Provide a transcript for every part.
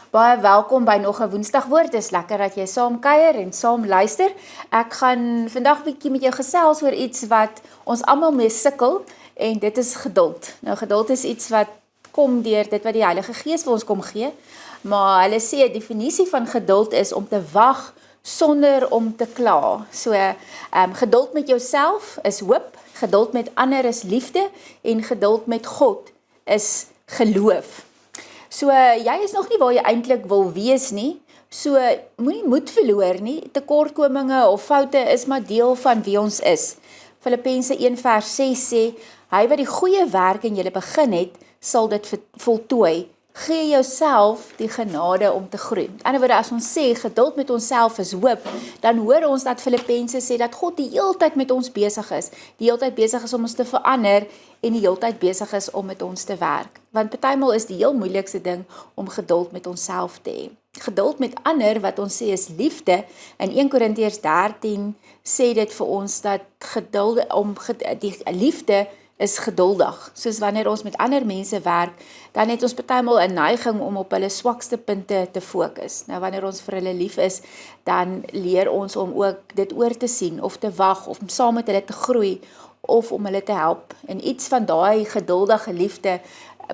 Baie welkom by nog 'n Woensdagwoord. Dit is lekker dat jy saam kuier en saam luister. Ek gaan vandag 'n bietjie met jou gesels oor iets wat ons almal mee sukkel en dit is geduld. Nou geduld is iets wat kom deur dit wat die Heilige Gees vir ons kom gee, maar hulle sê 'n definisie van geduld is om te wag sonder om te kla. So geduld met jouself is hoop, geduld met ander is liefde en geduld met God is geloof. So jy is nog nie waar jy eintlik wil wees nie, so moenie moed verloor nie, tekortkominge of foute is maar deel van wie ons is. Filippense 1 vers 6 sê, hy wat die goeie werk in julle begin het, sal dit voltooi. Gee jouself die genade om te groei. Met ander woorde, as ons sê, geduld met onsself is hoop, dan hoor ons dat Filippense sê, dat God die heeltyd met ons besig is, die heeltyd besig is om ons te verander, en die heeltyd besig is om met ons te werk. Want partymal is die heel moeilikste ding, om geduld met onsself te hê. Geduld met ander, wat ons sê is liefde, in 1 Korintiërs 13, sê dit vir ons, dat die liefde, is geduldig, soos wanneer ons met ander mense werk, dan het ons partymal 'n neiging om op hulle swakste punte te fokus. Nou wanneer ons vir hulle lief is, dan leer ons om ook dit oor te sien, of te wag, of om saam met hulle te groei, of om hulle te help. En iets van daai geduldige liefde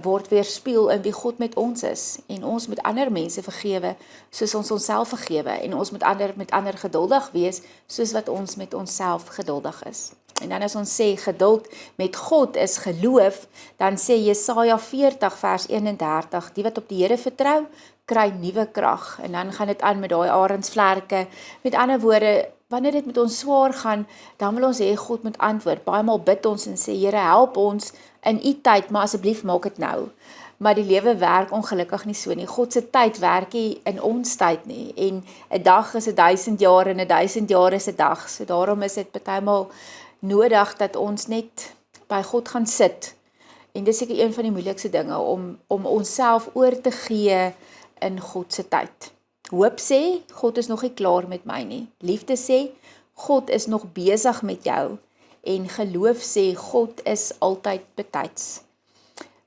word weerspieël in wie God met ons is. En ons moet ander mense vergewe, soos ons onsself vergewe. En ons moet met ander geduldig wees, soos wat ons met onsself geduldig is. En dan as ons sê geduld met God is geloof, dan sê Jesaja 40 vers 31, die wat op die Here vertrou, kry nuwe krag. En dan gaan dit aan met daai arendsvlerke. Met ander woorde, wanneer dit met ons swaar gaan, dan wil ons hê God moet antwoord. Baie bid ons en sê, Here help ons in u tyd, maar asseblief maak dit nou. Maar die lewe werk ongelukkig nie so nie. God se tyd werk nie in ons tyd nie. En 'n dag is 1000 jaar en 1000 jaar is 'n dag. So daarom is dit partymal nodig dat ons net by God gaan sit. En dis seker een van die moeilikste dinge, om onsself oor te gee in God se tyd. Hoop sê, God is nog nie klaar met my nie. Liefde sê, God is nog besig met jou. En geloof sê, God is altyd betyds.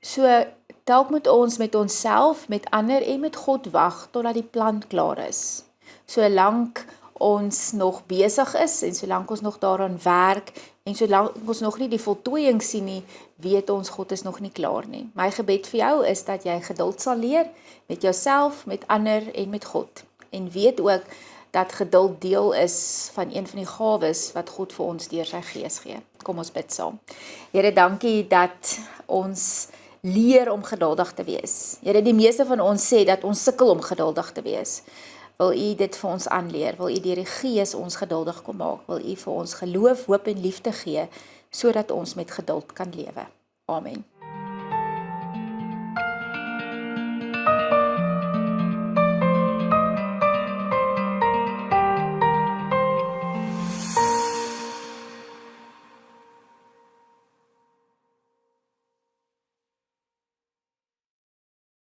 So, dalk moet ons met onsself, met ander en met God wag, totdat die plan klaar is. Solank ons nog besig is, en solank ons nog daaraan werk, en solank ons nog nie die voltooiing sien nie, weet ons God is nog nie klaar nie. My gebed vir jou is dat jy geduld sal leer, met jouself, met ander en met God. En weet ook, dat geduld deel is van een van die gawes, wat God vir ons deur sy Gees gee. Kom ons bid saam. Here, dankie dat ons leer om geduldig te wees. Here, die meeste van ons sê dat ons sukkel om geduldig te wees. Wil u dit vir ons aanleer, wil u deur die Gees ons geduldig kom maak, wil u vir ons geloof, hoop en liefde gee, sodat ons met geduld kan lewe. Amen.